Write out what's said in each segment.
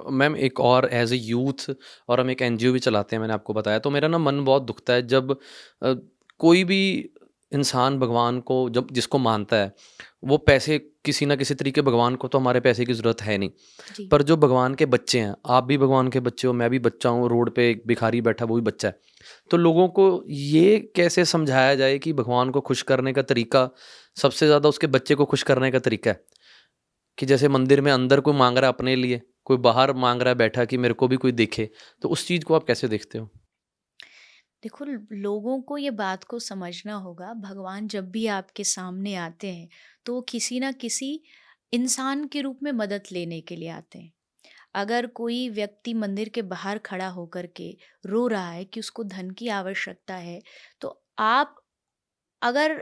Ma'am एक और as a youth और हम एक एनजीओ भी चलाते हैं, मैंने आपको बताया, तो मेरा ना मन बहुत दुखता है जब अ, कोई भी इंसान भगवान को जब जिसको मानता है, वो पैसे किसी ना किसी तरीके भगवान को तो हमारे पैसे की ज़रूरत है नहीं। जी। पर जो भगवान के बच्चे हैं, आप भी भगवान के बच्चे हो, मैं भी बच्चा हूँ, रोड पे एक भिखारी बैठा वो भी बच्चा है। तो लोगों को ये कैसे समझाया जाए कि भगवान को खुश करने का तरीका सबसे ज़्यादा उसके बच्चे को खुश करने का तरीका है? कि जैसे मंदिर में अंदर कोई माँग रहा है अपने लिए, कोई बाहर माँग रहा है बैठा कि मेरे को भी कोई देखे, तो उस चीज़ को आप कैसे देखते हो? देखो, लोगों को ये बात को समझना होगा, भगवान जब भी आपके सामने आते हैं तो वो किसी ना किसी इंसान के रूप में मदद लेने के लिए आते हैं। अगर कोई व्यक्ति मंदिर के बाहर खड़ा होकर के रो रहा है कि उसको धन की आवश्यकता है, तो आप अगर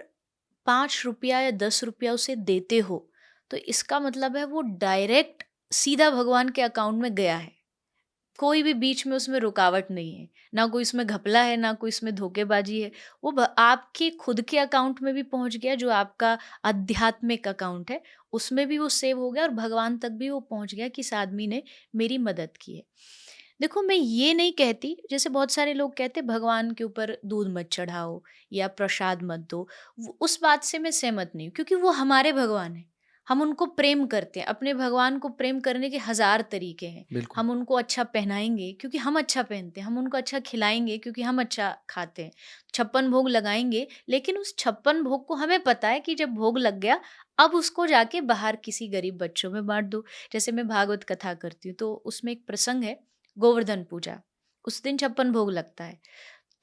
5 रुपया या 10 रुपया उसे देते हो, तो इसका मतलब है वो डायरेक्ट सीधा भगवान के अकाउंट में गया है। कोई भी बीच में उसमें रुकावट नहीं है, ना कोई इसमें घपला है, ना कोई इसमें धोखेबाजी है। वो आपके खुद के अकाउंट में भी पहुंच गया, जो आपका आध्यात्मिक अकाउंट है उसमें भी वो सेव हो गया, और भगवान तक भी वो पहुंच गया कि इस आदमी ने मेरी मदद की है। देखो, मैं ये नहीं कहती, जैसे बहुत सारे लोग कहते भगवान के ऊपर दूध मत चढ़ाओ या प्रसाद मत दो। उस बात से मैं सहमत नहीं हूँ, क्योंकि वो हमारे भगवान है। हम उनको प्रेम करते हैं, अपने भगवान को प्रेम करने के हजार तरीके हैं। बिल्कुल। हम उनको अच्छा पहनाएंगे क्योंकि हम अच्छा पहनते हैं, हम उनको अच्छा खिलाएंगे क्योंकि हम अच्छा खाते हैं, 56 भोग लगाएंगे, लेकिन उस 56 भोग को हमें पता है कि जब भोग लग गया, अब उसको जाके बाहर किसी गरीब बच्चों में बांट दो। जैसे मैं भागवत कथा करती हूँ, तो उसमें एक प्रसंग है, गोवर्धन पूजा। उस दिन 56 भोग लगता है।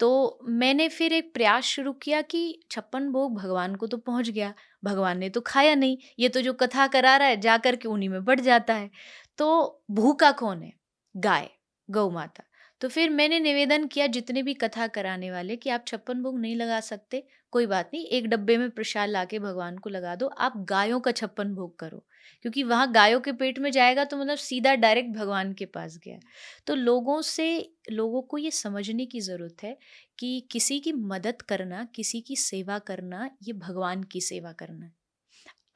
तो मैंने फिर एक प्रयास शुरू किया कि 56 भोग भगवान को तो पहुंच गया, भगवान ने तो खाया नहीं, ये तो जो कथा करा रहा है जा करके उन्हीं में बढ़ जाता है। तो भूखा कौन है? गाय, गौ माता। तो फिर मैंने निवेदन किया जितने भी कथा कराने वाले कि आप 56 भोग नहीं लगा सकते, कोई बात नहीं, एक डब्बे में प्रसाद लाके भगवान को लगा दो, आप गायों का 56 भोग करो, क्योंकि वहां गायों के पेट में जाएगा तो मतलब सीधा डायरेक्ट भगवान के पास गया। तो लोगों को ये समझने की ज़रूरत है कि किसी की मदद करना, किसी की सेवा करना, ये भगवान की सेवा करना है।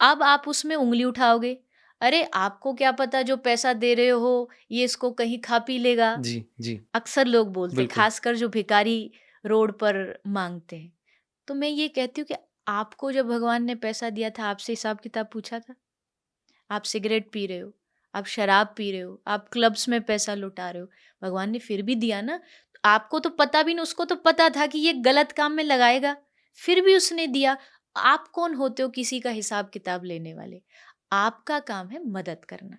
अब आप उसमें उँगली उठाओगे, अरे आपको क्या पता जो पैसा दे रहे हो, ये इसको कहीं खा पी लेगा। जी, जी, अक्सर लोग बोलते हैं, बिल्कुल। खासकर जो भिखारी रोड पर माँगते हैं। तो मैं ये कहती हूँ कि आपको जब भगवान ने पैसा दिया था, आपसे हिसाब-किताब पूछा था? आप सिगरेट पी रहे हो, आप शराब पी रहे हो, आप क्लब्स में पैसा लुटा रहे हो, भगवान ने फिर भी दिया ना। आपको तो पता भी नहीं, उसको तो पता था कि ये गलत काम में लगाएगा, फिर भी उसने दिया। आप कौन होते हो किसी का हिसाब किताब लेने वाले? आपका काम है मदद करना।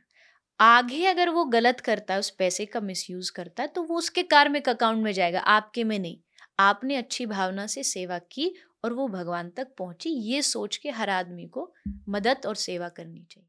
आगे अगर वो गलत करता है, उस पैसे का मिसयूज करता है, तो वो उसके कार्मिक अकाउंट में जाएगा, आपके में नहीं। आपने अच्छी भावना से सेवा की और वो भगवान तक पहुंची, ये सोच के हर आदमी को मदद और सेवा करनी चाहिए।